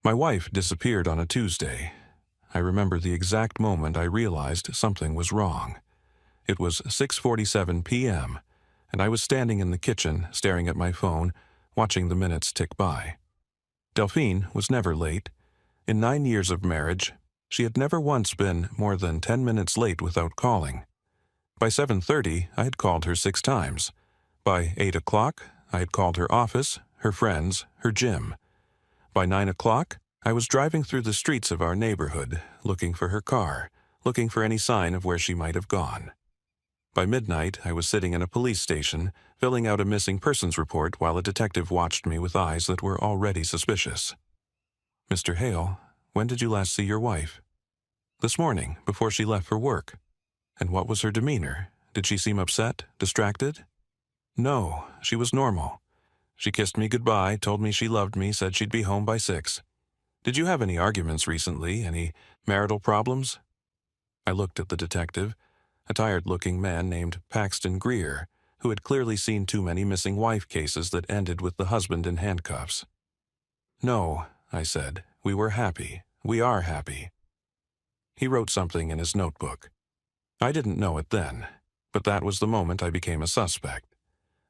My wife disappeared on a Tuesday. I remember the exact moment I realized something was wrong. It was 6:47 p.m., and I was standing in the kitchen staring at my phone, watching the minutes tick by. Delphine was never late. In 9 years of marriage, she had never once been more than 10 minutes late without calling. By 7:30, I had called her 6 times. By 8 o'clock, I had called her office, her friends, her gym. By 9 o'clock, I was driving through the streets of our neighborhood, looking for her car, looking for any sign of where she might have gone. By midnight, I was sitting in a police station, filling out a missing persons report while a detective watched me with eyes that were already suspicious. "Mr. Hale, when did you last see your wife?" "This morning, before she left for work." "And what was her demeanor? Did she seem upset, distracted?" "No, she was normal. She kissed me goodbye, told me she loved me, said she'd be home by 6. Did you have any arguments recently, any marital problems?" I looked at the detective, a tired-looking man named Paxton Greer, who had clearly seen too many missing wife cases that ended with the husband in handcuffs. "No," I said, "we were happy. We are happy." He wrote something in his notebook. I didn't know it then, but that was the moment I became a suspect.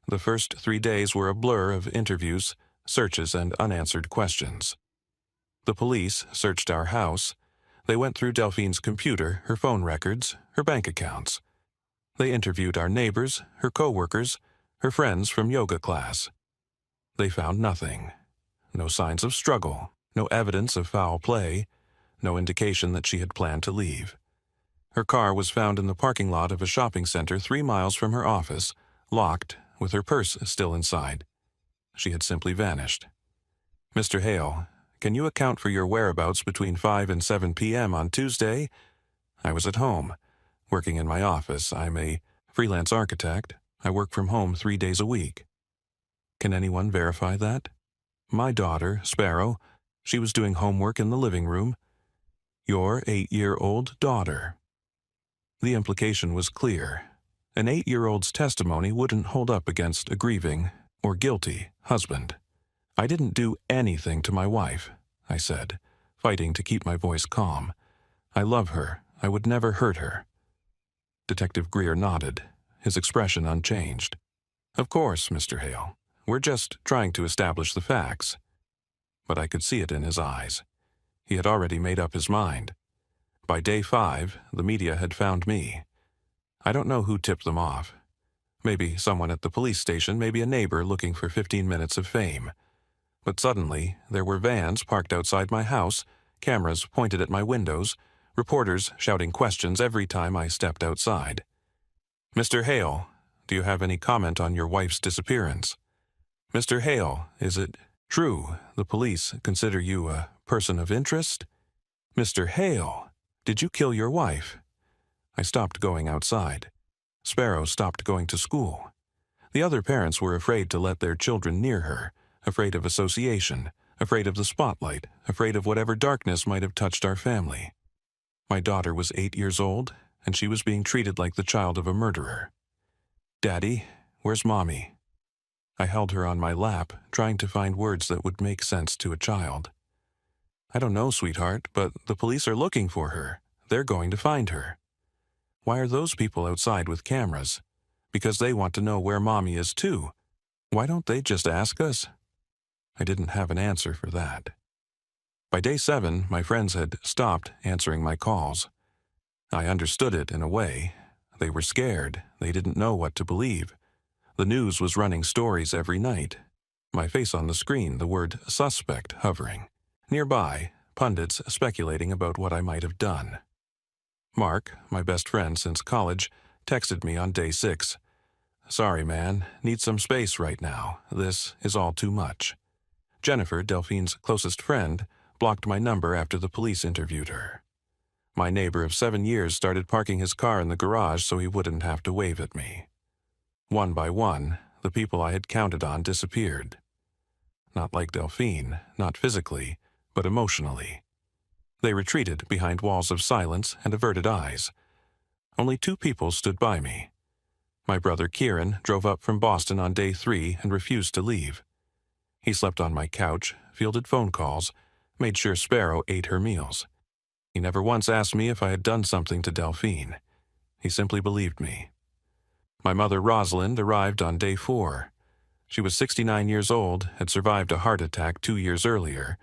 The first 3 days were a blur of interviews, searches, and unanswered questions. The police searched our house. They went through Delphine's computer, her phone records, her bank accounts. They interviewed our neighbors, her co-workers, her friends from yoga class. They found nothing. No signs of struggle, no evidence of foul play, no indication that she had planned to leave. Her car was found in the parking lot of a shopping center 3 miles from her office, locked, with her purse still inside. She had simply vanished. "Mr. Hale, can you account for your whereabouts between 5 and 7 p.m. on Tuesday?" "I was at home, working in my office. I'm a freelance architect. I work from home 3 days a week." "Can anyone verify that?" "My daughter, Sparrow, she was doing homework in the living room." "Your 8-year-old daughter." The implication was clear. An 8-year-old's testimony wouldn't hold up against a grieving, or guilty, husband. "I didn't do anything to my wife," I said, fighting to keep my voice calm. "I love her. I would never hurt her." Detective Greer nodded, his expression unchanged. "Of course, Mr. Hale. We're just trying to establish the facts." But I could see it in his eyes. He had already made up his mind. By day 5, the media had found me. I don't know who tipped them off. Maybe someone at the police station, maybe a neighbor looking for 15 minutes of fame. But suddenly, there were vans parked outside my house, cameras pointed at my windows, reporters shouting questions every time I stepped outside. "Mr. Hale, do you have any comment on your wife's disappearance?" "Mr. Hale, is it true the police consider you a person of interest?" "Mr. Hale, did you kill your wife?" I stopped going outside. Sparrow stopped going to school. The other parents were afraid to let their children near her, afraid of association, afraid of the spotlight, afraid of whatever darkness might have touched our family. My daughter was 8 years old, and she was being treated like the child of a murderer. "Daddy, where's Mommy?" I held her on my lap, trying to find words that would make sense to a child. "I don't know, sweetheart, but the police are looking for her. They're going to find her." "Why are those people outside with cameras?" "Because they want to know where Mommy is too. Why don't they just ask us?" I didn't have an answer for that. By day 7, my friends had stopped answering my calls. I understood it in a way. They were scared. They didn't know what to believe. The news was running stories every night. My face on the screen, the word suspect hovering. Nearby, pundits speculating about what I might have done. Mark, my best friend since college, texted me on day 6. "Sorry, man. Need some space right now. This is all too much." Jennifer, Delphine's closest friend, blocked my number after the police interviewed her. My neighbor of 7 years started parking his car in the garage so he wouldn't have to wave at me. One by one, the people I had counted on disappeared. Not like Delphine, not physically, but emotionally. They retreated behind walls of silence and averted eyes. Only 2 people stood by me. My brother Kieran drove up from Boston on day 3 and refused to leave. He slept on my couch, fielded phone calls, made sure Sparrow ate her meals. He never once asked me if I had done something to Delphine. He simply believed me. My mother, Rosalind, arrived on day 4. She was 69 years old, had survived a heart attack 2 years earlier,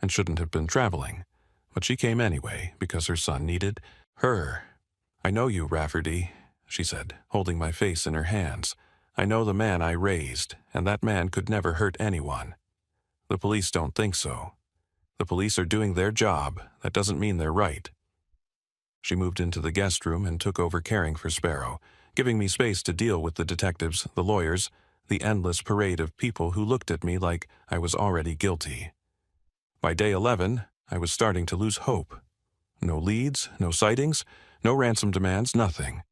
and shouldn't have been traveling. But she came anyway, because her son needed her. "I know you, Rafferty," she said, holding my face in her hands. "I know the man I raised, and that man could never hurt anyone. The police don't think so. The police are doing their job. That doesn't mean they're right." She moved into the guest room and took over caring for Sparrow, giving me space to deal with the detectives, the lawyers, the endless parade of people who looked at me like I was already guilty. By day 11, I was starting to lose hope. No leads, no sightings, no ransom demands, nothing.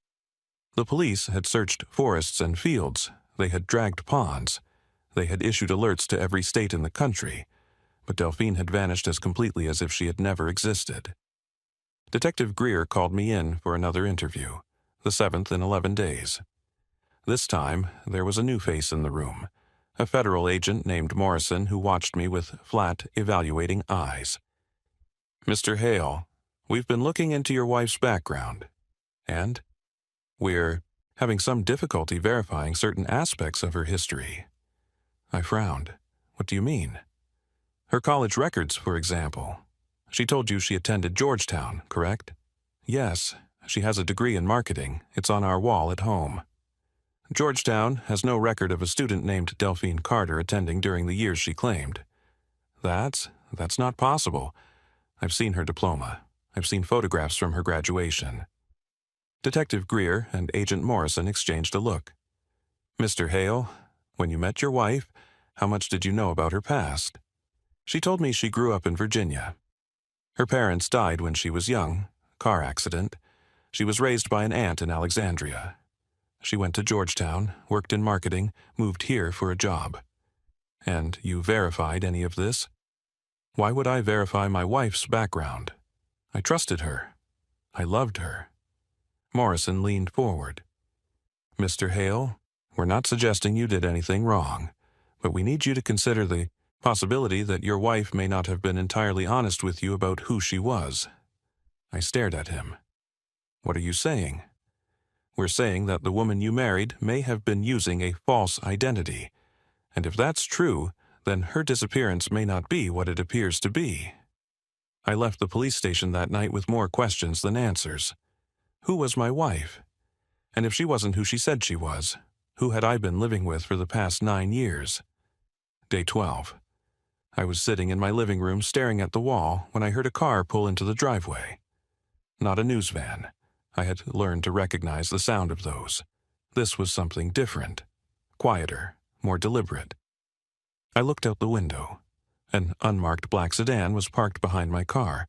The police had searched forests and fields. They had dragged ponds. They had issued alerts to every state in the country. But Delphine had vanished as completely as if she had never existed. Detective Greer called me in for another interview, the 7th in 11 days. This time, there was a new face in the room, a federal agent named Morrison who watched me with flat, evaluating eyes. "Mr. Hale, we've been looking into your wife's background, and we're having some difficulty verifying certain aspects of her history." I frowned. "What do you mean?" "Her college records, for example. She told you she attended Georgetown, correct?" "Yes, she has a degree in marketing. It's on our wall at home." "Georgetown has no record of a student named Delphine Carter attending during the years she claimed." That's not possible. I've seen her diploma. I've seen photographs from her graduation." Detective Greer and Agent Morrison exchanged a look. "Mr. Hale, when you met your wife, how much did you know about her past?" "She told me she grew up in Virginia. Her parents died when she was young, car accident. She was raised by an aunt in Alexandria. She went to Georgetown, worked in marketing, moved here for a job." "And you verified any of this?" "Why would I verify my wife's background? I trusted her. I loved her." Morrison leaned forward. "Mr. Hale, we're not suggesting you did anything wrong, but we need you to consider the possibility that your wife may not have been entirely honest with you about who she was." I stared at him. "What are you saying?" "We're saying that the woman you married may have been using a false identity, and if that's true, then her disappearance may not be what it appears to be." I left the police station that night with more questions than answers. Who was my wife? And if she wasn't who she said she was, who had I been living with for the past 9 years? Day 12. I was sitting in my living room staring at the wall when I heard a car pull into the driveway. Not a news van. I had learned to recognize the sound of those. This was something different, quieter, more deliberate. I looked out the window. An unmarked black sedan was parked behind my car.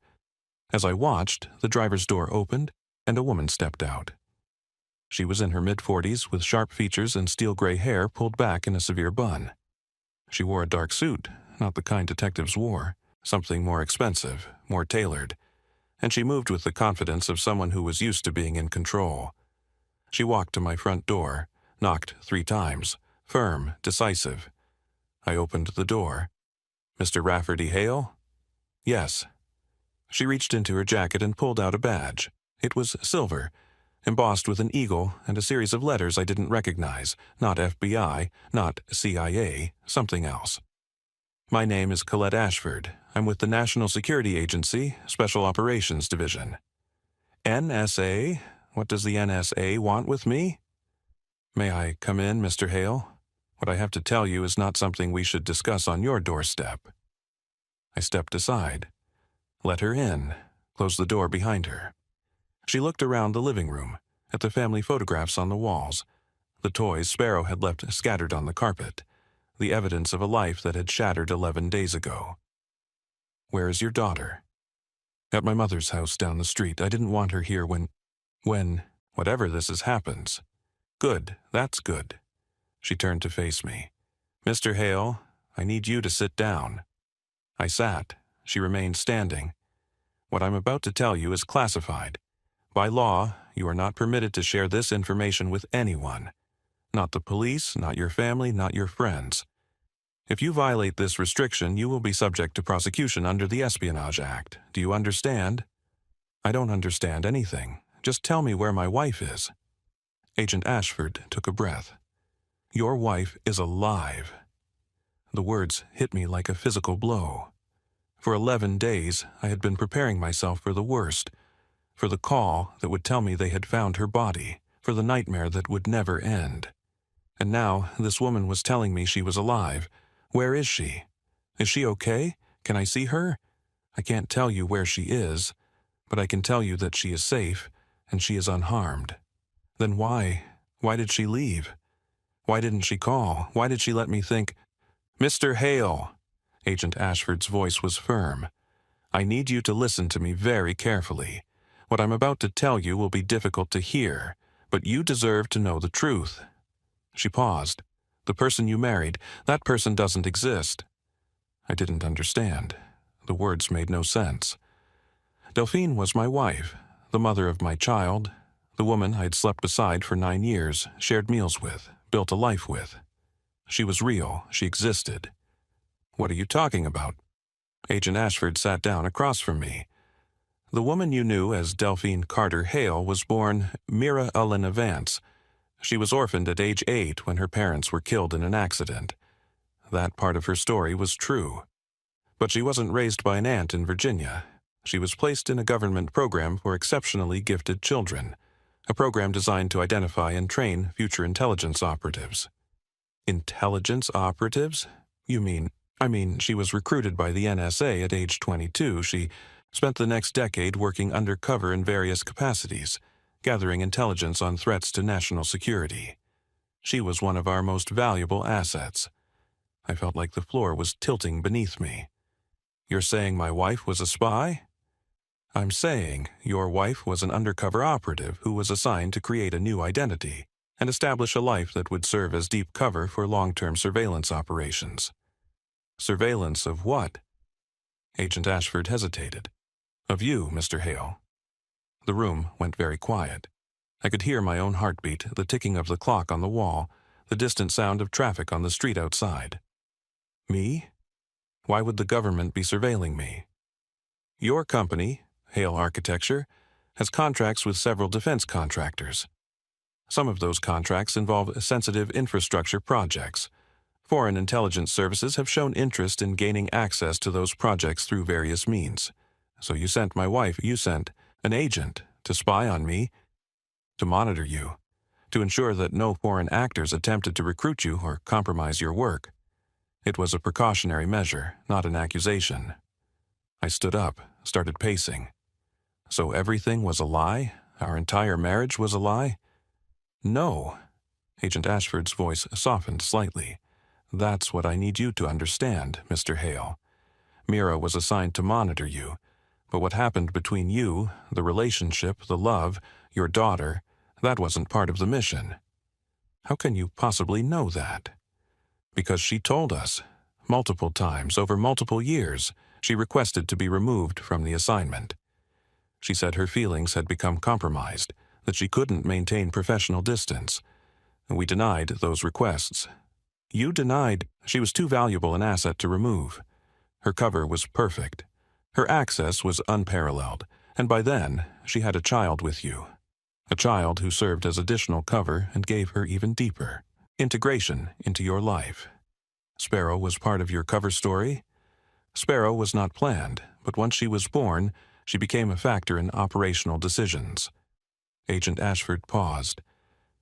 As I watched, the driver's door opened and a woman stepped out. She was in her mid-40s with sharp features and steel-gray hair pulled back in a severe bun. She wore a dark suit, not the kind detectives wore, something more expensive, more tailored, and she moved with the confidence of someone who was used to being in control. She walked to my front door, knocked 3 times, firm, decisive. I opened the door. "Mr. Rafferty Hale?" "Yes." She reached into her jacket and pulled out a badge. It was silver, embossed with an eagle and a series of letters I didn't recognize, not FBI, not CIA, something else. "My name is Colette Ashford. I'm with the National Security Agency, Special Operations Division." "NSA? What does the NSA want with me?" "May I come in, Mr. Hale? What I have to tell you is not something we should discuss on your doorstep." I stepped aside, let her in, closed the door behind her. She looked around the living room, at the family photographs on the walls, the toys Sparrow had left scattered on the carpet, the evidence of a life that had shattered 11 days ago. "Where is your daughter?" "At my mother's house down the street. I didn't want her here when, whatever this is happens." "Good, that's good." She turned to face me. "Mr. Hale, I need you to sit down." I sat. She remained standing. "What I'm about to tell you is classified. By law, you are not permitted to share this information with anyone. Not the police, not your family, not your friends. If you violate this restriction, you will be subject to prosecution under the Espionage Act. Do you understand? I don't understand anything. Just tell me where my wife is. Agent Ashford took a breath. Your wife is alive. The words hit me like a physical blow. For 11 days, I had been preparing myself for the worst, for the call that would tell me they had found her body, for the nightmare that would never end. And now this woman was telling me she was alive. Where is she? Is she okay? Can I see her? I can't tell you where she is, but I can tell you that she is safe and she is unharmed. Then why did she leave? Why didn't she call? Why did she let me think? Mr. Hale, Agent Ashford's voice was firm. I need you to listen to me very carefully. What I'm about to tell you will be difficult to hear, but you deserve to know the truth. She paused. The person you married, that person doesn't exist. I didn't understand. The words made no sense. Delphine was my wife, the mother of my child, the woman I'd slept beside for 9 years, shared meals with, built a life with. She was real. She existed. What are you talking about? Agent Ashford sat down across from me. The woman you knew as Delphine Carter Hale was born Mira Elena Vance. She was orphaned at age 8 when her parents were killed in an accident. That part of her story was true. But she wasn't raised by an aunt in Virginia. She was placed in a government program for exceptionally gifted children, a program designed to identify and train future intelligence operatives. Intelligence operatives? I mean, she was recruited by the NSA at age 22. She spent the next decade working undercover in various capacities, gathering intelligence on threats to national security. She was one of our most valuable assets. I felt like the floor was tilting beneath me. You're saying my wife was a spy? I'm saying your wife was an undercover operative who was assigned to create a new identity and establish a life that would serve as deep cover for long-term surveillance operations. Surveillance of what? Agent Ashford hesitated. Of you, Mr. Hale. The room went very quiet. I could hear my own heartbeat, the ticking of the clock on the wall, the distant sound of traffic on the street outside. Me? Why would the government be surveilling me? Your company, Hale Architecture, has contracts with several defense contractors. Some of those contracts involve sensitive infrastructure projects. Foreign intelligence services have shown interest in gaining access to those projects through various means. So you sent an agent to spy on me, to monitor you, to ensure that no foreign actors attempted to recruit you or compromise your work. It was a precautionary measure, not an accusation. I stood up, started pacing. So everything was a lie? Our entire marriage was a lie? No. Agent Ashford's voice softened slightly. That's what I need you to understand, Mr. Hale. Mira was assigned to monitor you, but what happened between you, the relationship, the love, your daughter, that wasn't part of the mission. How can you possibly know that? Because she told us. Multiple times, over multiple years, she requested to be removed from the assignment. She said her feelings had become compromised, that she couldn't maintain professional distance. We denied those requests. You denied she was too valuable an asset to remove. Her cover was perfect. Her access was unparalleled, and by then, she had a child with you. A child who served as additional cover and gave her even deeper integration into your life. Sparrow was part of your cover story. Sparrow was not planned, but once she was born, she became a factor in operational decisions. Agent Ashford paused.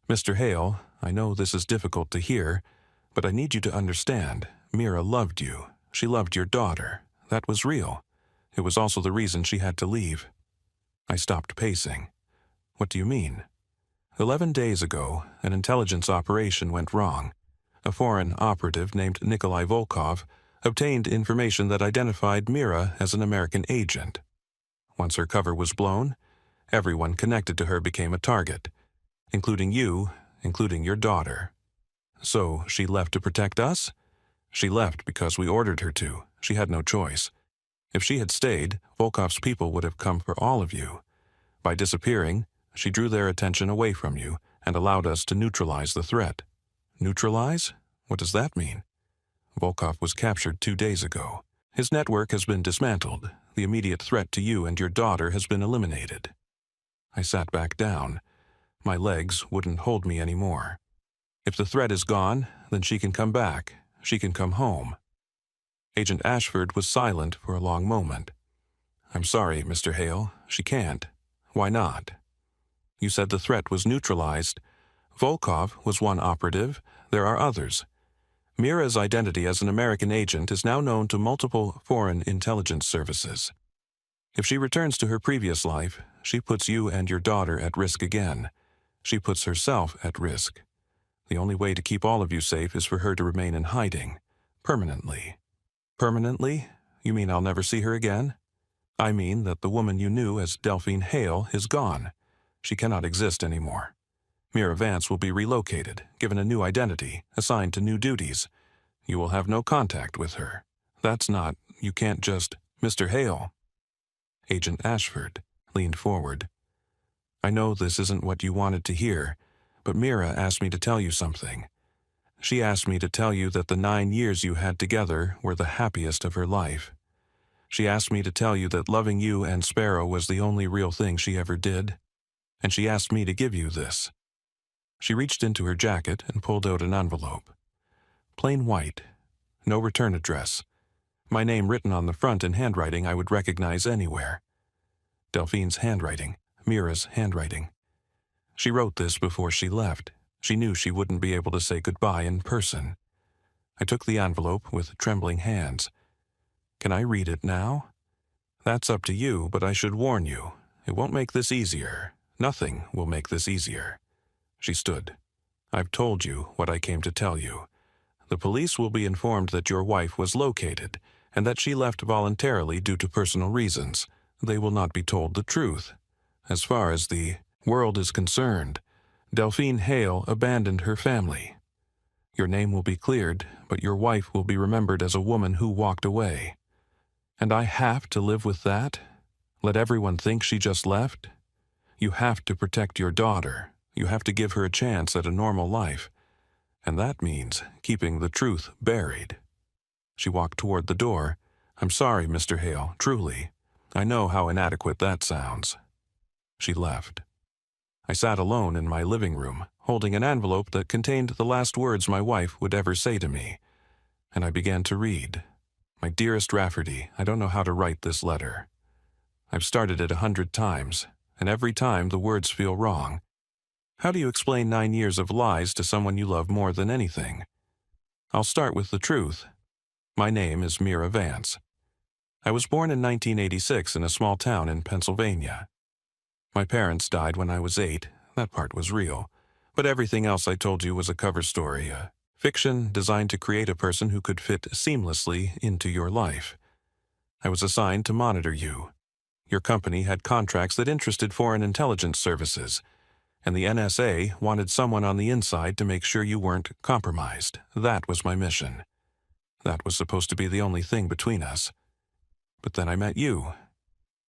Mr. Hale, I know this is difficult to hear, but I need you to understand, Mira loved you. She loved your daughter. That was real. It was also the reason she had to leave. I stopped pacing. What do you mean? 11 days ago, an intelligence operation went wrong. A foreign operative named Nikolai Volkov obtained information that identified Mira as an American agent. Once her cover was blown, everyone connected to her became a target, including you, including your daughter. So she left to protect us? She left because we ordered her to. She had no choice. If she had stayed, Volkov's people would have come for all of you. By disappearing, she drew their attention away from you and allowed us to neutralize the threat. Neutralize? What does that mean? Volkov was captured 2 days ago. His network has been dismantled. The immediate threat to you and your daughter has been eliminated. I sat back down. My legs wouldn't hold me anymore. If the threat is gone, then she can come back. She can come home. Agent Ashford was silent for a long moment. I'm sorry, Mr. Hale. She can't. Why not? You said the threat was neutralized. Volkov was one operative. There are others. Mira's identity as an American agent is now known to multiple foreign intelligence services. If she returns to her previous life, she puts you and your daughter at risk again. She puts herself at risk. The only way to keep all of you safe is for her to remain in hiding. Permanently. Permanently? You mean I'll never see her again? I mean that the woman you knew as Delphine Hale is gone. She cannot exist anymore. Mira Vance will be relocated, given a new identity, assigned to new duties. You will have no contact with her. That's not, you can't just, Mr. Hale. Agent Ashford leaned forward. I know this isn't what you wanted to hear, but Mira asked me to tell you something. She asked me to tell you that the 9 years you had together were the happiest of her life. She asked me to tell you that loving you and Sparrow was the only real thing she ever did. And she asked me to give you this. She reached into her jacket and pulled out an envelope. Plain white. No return address. My name written on the front in handwriting I would recognize anywhere. Delphine's handwriting. Mira's handwriting. She wrote this before she left. She knew she wouldn't be able to say goodbye in person. I took the envelope with trembling hands. Can I read it now? That's up to you, but I should warn you. It won't make this easier. Nothing will make this easier. She stood. I've told you what I came to tell you. The police will be informed that your wife was located and that she left voluntarily due to personal reasons. They will not be told the truth. As far as the world is concerned, Delphine Hale abandoned her family. Your name will be cleared, but your wife will be remembered as a woman who walked away. And I have to live with that? Let everyone think she just left? You have to protect your daughter. You have to give her a chance at a normal life. And that means keeping the truth buried. She walked toward the door. I'm sorry, Mr. Hale, truly. I know how inadequate that sounds. She left. I sat alone in my living room, holding an envelope that contained the last words my wife would ever say to me. And I began to read. My dearest Rafferty, I don't know how to write this letter. I've started it 100 times, and every time the words feel wrong. How do you explain 9 years of lies to someone you love more than anything? I'll start with the truth. My name is Mira Vance. I was born in 1986 in a small town in Pennsylvania. My parents died when I was 8. That part was real. But everything else I told you was a cover story, a fiction designed to create a person who could fit seamlessly into your life. I was assigned to monitor you. Your company had contracts that interested foreign intelligence services, and the NSA wanted someone on the inside to make sure you weren't compromised. That was my mission. That was supposed to be the only thing between us. But then I met you.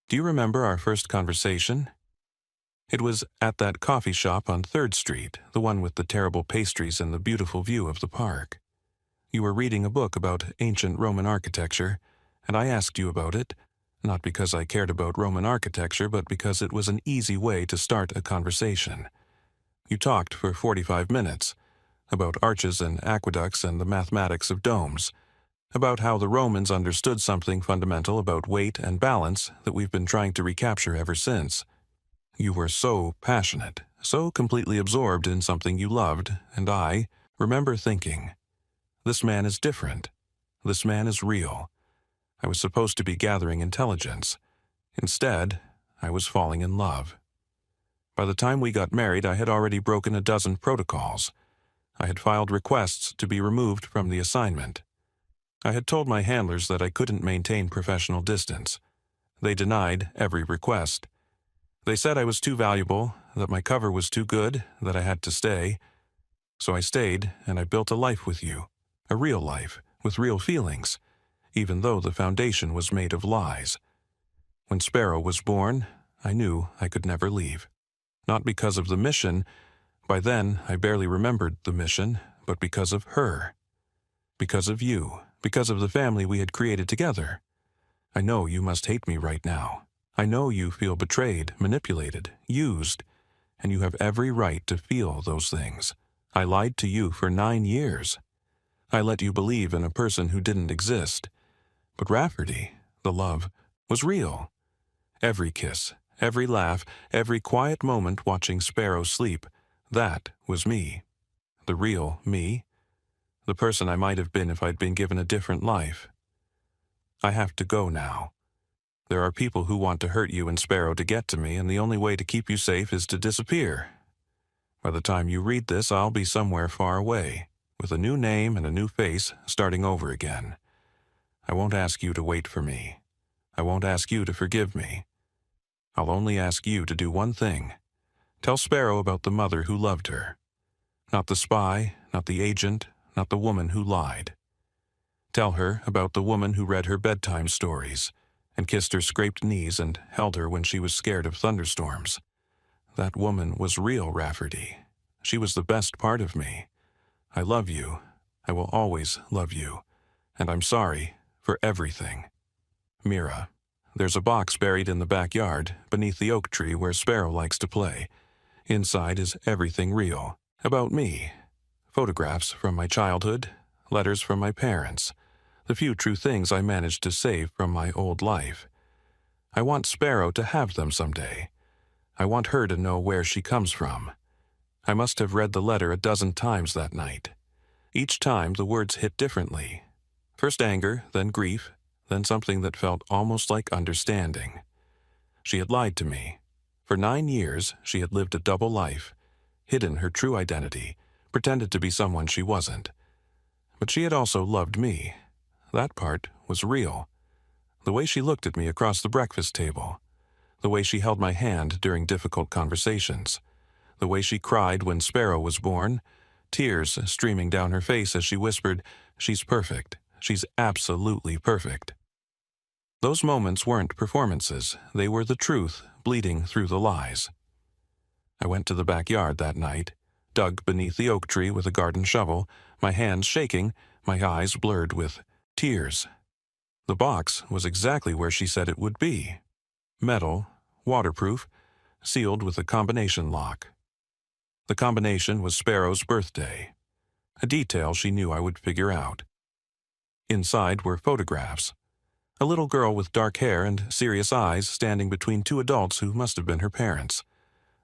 Do you remember our first conversation? It was at that coffee shop on 3rd Street, the one with the terrible pastries and the beautiful view of the park. You were reading a book about ancient Roman architecture, and I asked you about it, not because I cared about Roman architecture, but because it was an easy way to start a conversation. You talked for 45 minutes, about arches and aqueducts and the mathematics of domes, about how the Romans understood something fundamental about weight and balance that we've been trying to recapture ever since. You were so passionate, so completely absorbed in something you loved, and I remember thinking, this man is different. This man is real. I was supposed to be gathering intelligence. Instead, I was falling in love. By the time we got married, I had already broken a dozen protocols. I had filed requests to be removed from the assignment. I had told my handlers that I couldn't maintain professional distance. They denied every request. They said I was too valuable, that my cover was too good, that I had to stay. So I stayed, and I built a life with you. A real life, with real feelings, even though the foundation was made of lies. When Sparrow was born, I knew I could never leave. Not because of the mission, by then I barely remembered the mission, but because of her. Because of you, because of the family we had created together. I know you must hate me right now. I know you feel betrayed, manipulated, used, and you have every right to feel those things. I lied to you for 9 years. I let you believe in a person who didn't exist. But Rafferty, the love, was real. Every kiss, every laugh, every quiet moment watching Sparrow sleep, that was me. The real me. The person I might have been if I'd been given a different life. I have to go now. There are people who want to hurt you and Sparrow to get to me, and the only way to keep you safe is to disappear. By the time you read this, I'll be somewhere far away, with a new name and a new face, starting over again. I won't ask you to wait for me. I won't ask you to forgive me. I'll only ask you to do one thing. Tell Sparrow about the mother who loved her. Not the spy, not the agent, not the woman who lied. Tell her about the woman who read her bedtime stories, and kissed her scraped knees and held her when she was scared of thunderstorms. That woman was real, Rafferty. She was the best part of me. I love you. I will always love you. And I'm sorry for everything. Mira. There's a box buried in the backyard, beneath the oak tree where Sparrow likes to play. Inside is everything real, about me. Photographs from my childhood, letters from my parents, the few true things I managed to save from my old life. I want Sparrow to have them someday. I want her to know where she comes from. I must have read the letter a dozen times that night. Each time the words hit differently. First anger, then grief, then something that felt almost like understanding. She had lied to me. For 9 years, she had lived a double life, hidden her true identity, pretended to be someone she wasn't. But she had also loved me. That part was real. The way she looked at me across the breakfast table. The way she held my hand during difficult conversations. The way she cried when Sparrow was born, tears streaming down her face as she whispered, "She's perfect. She's absolutely perfect." Those moments weren't performances. They were the truth bleeding through the lies. I went to the backyard that night, dug beneath the oak tree with a garden shovel, my hands shaking, my eyes blurred with tears. The box was exactly where she said it would be. Metal, waterproof, sealed with a combination lock. The combination was Sparrow's birthday, a detail she knew I would figure out. Inside were photographs. A little girl with dark hair and serious eyes standing between 2 adults who must have been her parents.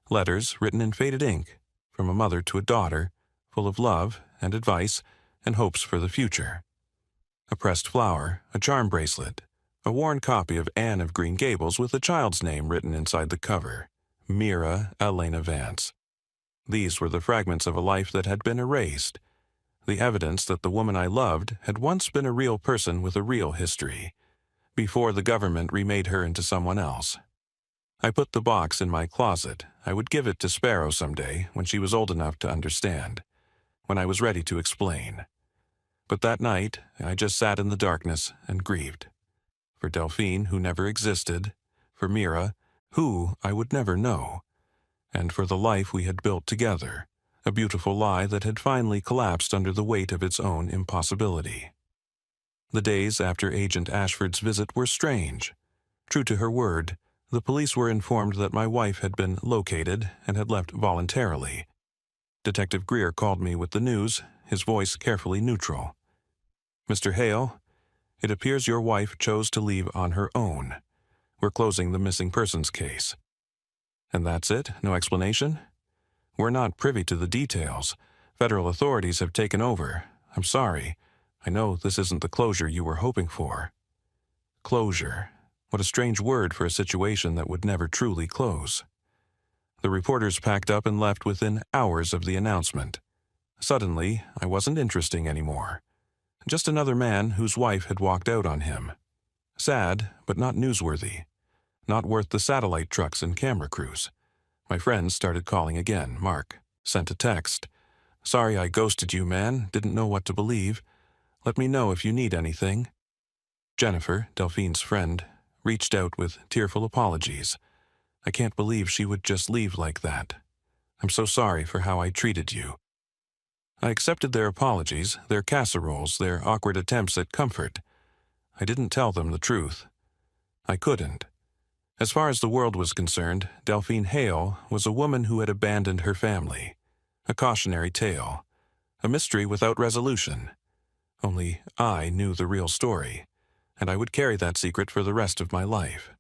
Letters written in faded ink, from a mother to a daughter, full of love and advice and hopes for the future. A pressed flower, a charm bracelet, a worn copy of Anne of Green Gables with a child's name written inside the cover, Mira Elena Vance. These were the fragments of a life that had been erased, the evidence that the woman I loved had once been a real person with a real history, before the government remade her into someone else. I put the box in my closet. I would give it to Sparrow someday when she was old enough to understand, when I was ready to explain. But that night, I just sat in the darkness and grieved. For Delphine, who never existed, for Mira, who I would never know, and for the life we had built together, a beautiful lie that had finally collapsed under the weight of its own impossibility. The days after Agent Ashford's visit were strange. True to her word, the police were informed that my wife had been located and had left voluntarily. Detective Greer called me with the news, his voice carefully neutral. "Mr. Hale, it appears your wife chose to leave on her own. We're closing the missing persons case." "And that's it? No explanation?" "We're not privy to the details. Federal authorities have taken over. I'm sorry. I know this isn't the closure you were hoping for." Closure. What a strange word for a situation that would never truly close. The reporters packed up and left within hours of the announcement. Suddenly, I wasn't interesting anymore. Just another man whose wife had walked out on him. Sad, but not newsworthy. Not worth the satellite trucks and camera crews. My friends started calling again. Mark sent a text. "Sorry I ghosted you, man. Didn't know what to believe. Let me know if you need anything." Jennifer, Delphine's friend, reached out with tearful apologies. "I can't believe she would just leave like that. I'm so sorry for how I treated you." I accepted their apologies, their casseroles, their awkward attempts at comfort. I didn't tell them the truth. I couldn't. As far as the world was concerned, Delphine Hale was a woman who had abandoned her family. A cautionary tale. A mystery without resolution. Only I knew the real story, and I would carry that secret for the rest of my life.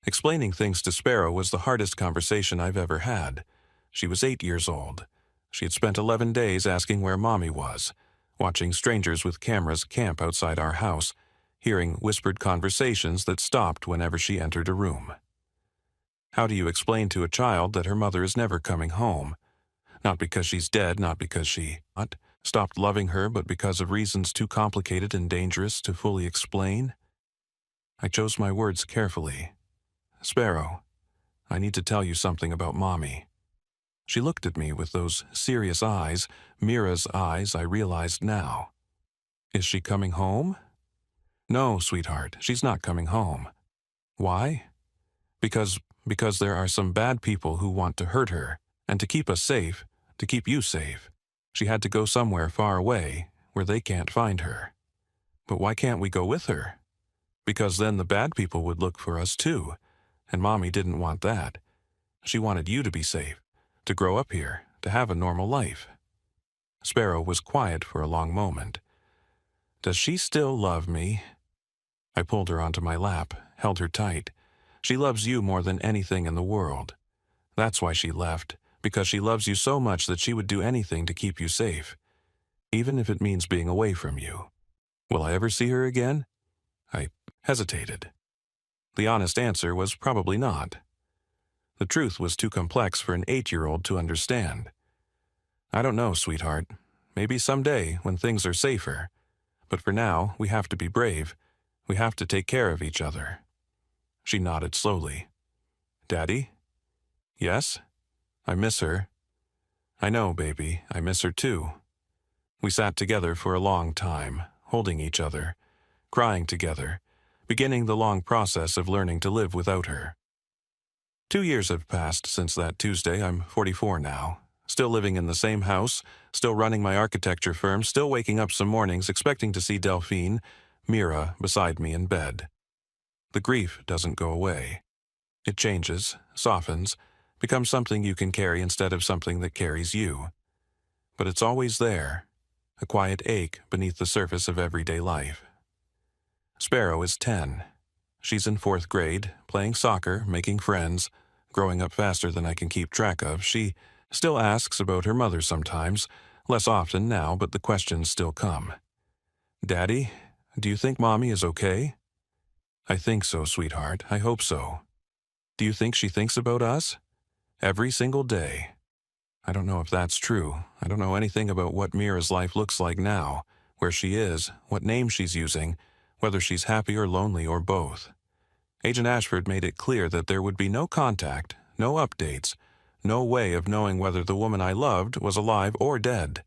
Explaining things to Sparrow was the hardest conversation I've ever had. She was 8 years old. She had spent 11 days asking where Mommy was, watching strangers with cameras camp outside our house, hearing whispered conversations that stopped whenever she entered a room. How do you explain to a child that her mother is never coming home? Not because she's dead, not because she stopped loving her, but because of reasons too complicated and dangerous to fully explain? I chose my words carefully. Sparrow, I need to tell you something about Mommy. She looked at me with those serious eyes, Mira's eyes, I realized now. Is she coming home? No, sweetheart, she's not coming home. Why? Because there are some bad people who want to hurt her, and to keep us safe, to keep you safe. She had to go somewhere far away, where they can't find her. But why can't we go with her? Because then the bad people would look for us too, and Mommy didn't want that. She wanted you to be safe, to grow up here, to have a normal life. Sparrow was quiet for a long moment. Does she still love me? I pulled her onto my lap, held her tight. She loves you more than anything in the world. That's why she left, because she loves you so much that she would do anything to keep you safe, even if it means being away from you. Will I ever see her again? I hesitated. The honest answer was probably not. The truth was too complex for an 8-year-old to understand. I don't know, sweetheart. Maybe someday, when things are safer. But for now, we have to be brave. We have to take care of each other. She nodded slowly. Daddy? Yes? I miss her. I know, baby. I miss her too. We sat together for a long time, holding each other, crying together, beginning the long process of learning to live without her. 2 years have passed since that Tuesday. I'm 44 now, still living in the same house, still running my architecture firm, still waking up some mornings expecting to see Delphine, Mira, beside me in bed. The grief doesn't go away. It changes, softens, becomes something you can carry instead of something that carries you. But it's always there, a quiet ache beneath the surface of everyday life. Sparrow is 10. She's in 4th grade, playing soccer, making friends, growing up faster than I can keep track of. She still asks about her mother sometimes, less often now, but the questions still come. Daddy, do you think Mommy is okay? I think so, sweetheart. I hope so. Do you think she thinks about us? Every single day. I don't know if that's true. I don't know anything about what Mira's life looks like now, where she is, what name she's using, whether she's happy or lonely or both. Agent Ashford made it clear that there would be no contact, no updates, no way of knowing whether the woman I loved was alive or dead.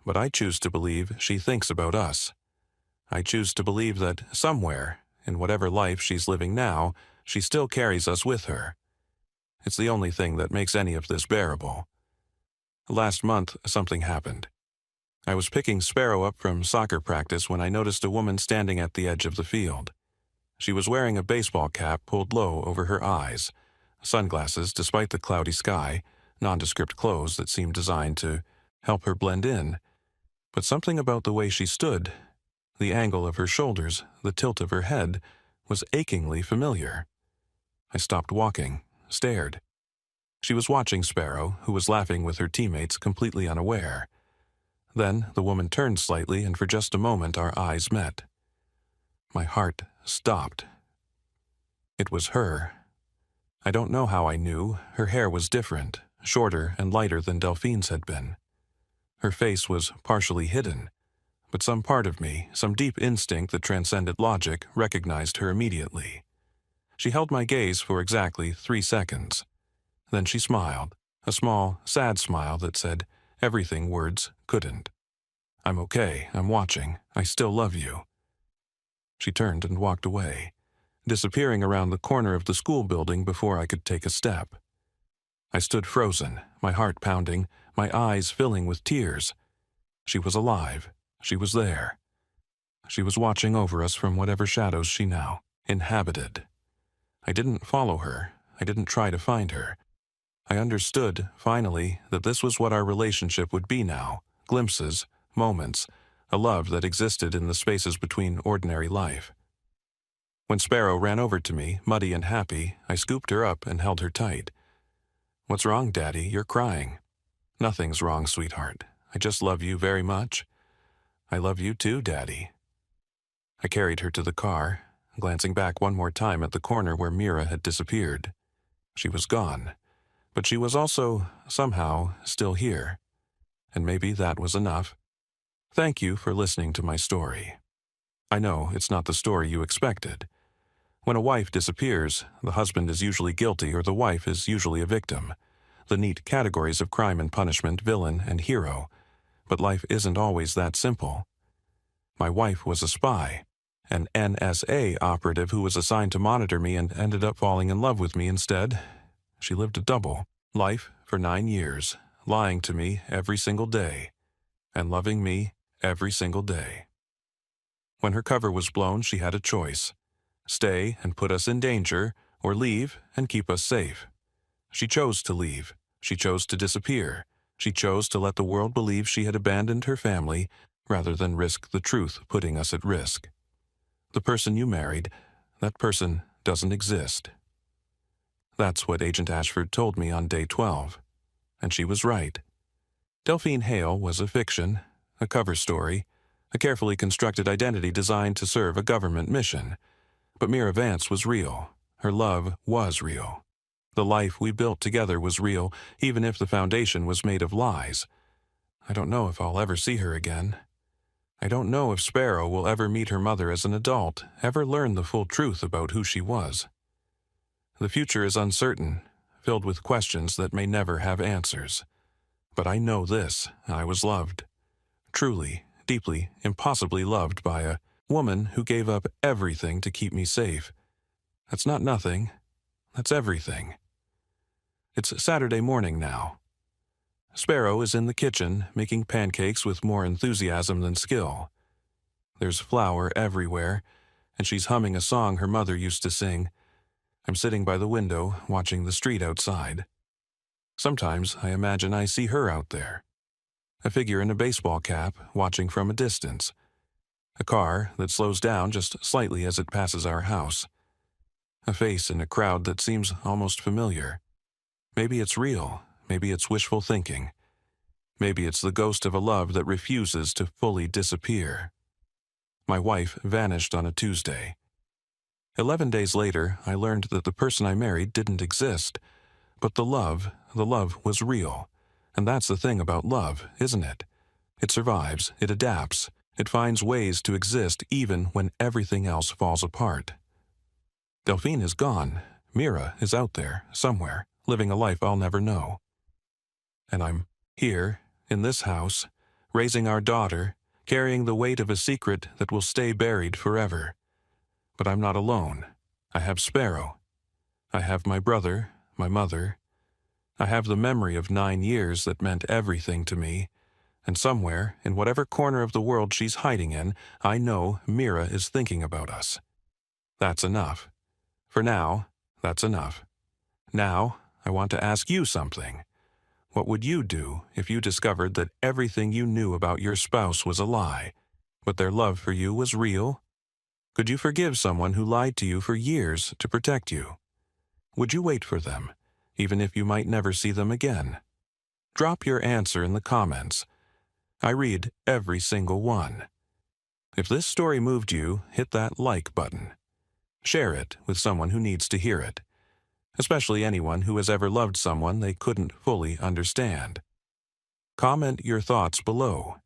But I choose to believe she thinks about us. I choose to believe that somewhere, in whatever life she's living now, she still carries us with her. It's the only thing that makes any of this bearable. Last month, something happened. I was picking Sparrow up from soccer practice when I noticed a woman standing at the edge of the field. She was wearing a baseball cap pulled low over her eyes, sunglasses despite the cloudy sky, nondescript clothes that seemed designed to help her blend in. But something about the way she stood, the angle of her shoulders, the tilt of her head, was achingly familiar. I stopped walking, stared. She was watching Sparrow, who was laughing with her teammates, completely unaware. Then the woman turned slightly, and for just a moment our eyes met. My heart stopped. It was her. I don't know how I knew. Her hair was different, shorter and lighter than Delphine's had been. Her face was partially hidden, but some part of me, some deep instinct that transcended logic, recognized her immediately. She held my gaze for exactly 3 seconds. Then she smiled, a small, sad smile that said everything words couldn't. I'm okay, I'm watching, I still love you. She turned and walked away, disappearing around the corner of the school building before I could take a step. I stood frozen, my heart pounding, my eyes filling with tears. She was alive. She was there. She was watching over us from whatever shadows she now inhabited. I didn't follow her. I didn't try to find her. I understood, finally, that this was what our relationship would be now. Glimpses, moments, a love that existed in the spaces between ordinary life. When Sparrow ran over to me, muddy and happy, I scooped her up and held her tight. "What's wrong, Daddy? You're crying." "Nothing's wrong, sweetheart. I just love you very much." "I love you too, Daddy." I carried her to the car, glancing back one more time at the corner where Mira had disappeared. She was gone, but she was also, somehow, still here. And maybe that was enough. Thank you for listening to my story. I know it's not the story you expected. When a wife disappears, the husband is usually guilty or the wife is usually a victim. The neat categories of crime and punishment, villain and hero. But life isn't always that simple. My wife was a spy, an NSA operative who was assigned to monitor me and ended up falling in love with me instead. She lived a double life for 9 years, lying to me every single day, and loving me every single day. When her cover was blown, she had a choice: stay and put us in danger, or leave and keep us safe. She chose to leave. She chose to disappear. She chose to let the world believe she had abandoned her family rather than risk the truth putting us at risk. The person you married, that person doesn't exist. That's what Agent Ashford told me on day 12. And she was right. Delphine Hale was a fiction, a cover story, a carefully constructed identity designed to serve a government mission. But Mira Vance was real. Her love was real. The life we built together was real, even if the foundation was made of lies. I don't know if I'll ever see her again. I don't know if Sparrow will ever meet her mother as an adult, ever learn the full truth about who she was. The future is uncertain, filled with questions that may never have answers. But I know this: I was loved. Truly, deeply, impossibly loved by a woman who gave up everything to keep me safe. That's not nothing. That's everything. It's Saturday morning now. Sparrow is in the kitchen, making pancakes with more enthusiasm than skill. There's flour everywhere, and she's humming a song her mother used to sing. I'm sitting by the window, watching the street outside. Sometimes I imagine I see her out there. A figure in a baseball cap, watching from a distance. A car that slows down just slightly as it passes our house. A face in a crowd that seems almost familiar. Maybe it's real. Maybe it's wishful thinking. Maybe it's the ghost of a love that refuses to fully disappear. My wife vanished on a Tuesday. 11 days later, I learned that the person I married didn't exist. But the love was real. And that's the thing about love, isn't it? It survives, it adapts, it finds ways to exist even when everything else falls apart. Delphine is gone. Mira is out there, somewhere, living a life I'll never know. And I'm here, in this house, raising our daughter, carrying the weight of a secret that will stay buried forever. But I'm not alone. I have Sparrow. I have my brother, my mother. I have the memory of 9 years that meant everything to me. And somewhere, in whatever corner of the world she's hiding in, I know Mira is thinking about us. That's enough. For now, that's enough. Now, I want to ask you something. What would you do if you discovered that everything you knew about your spouse was a lie, but their love for you was real? Could you forgive someone who lied to you for years to protect you? Would you wait for them, even if you might never see them again? Drop your answer in the comments. I read every single one. If this story moved you, hit that like button. Share it with someone who needs to hear it, especially anyone who has ever loved someone they couldn't fully understand. Comment your thoughts below,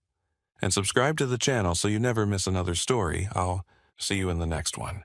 and subscribe to the channel so you never miss another story. I'll see you in the next one.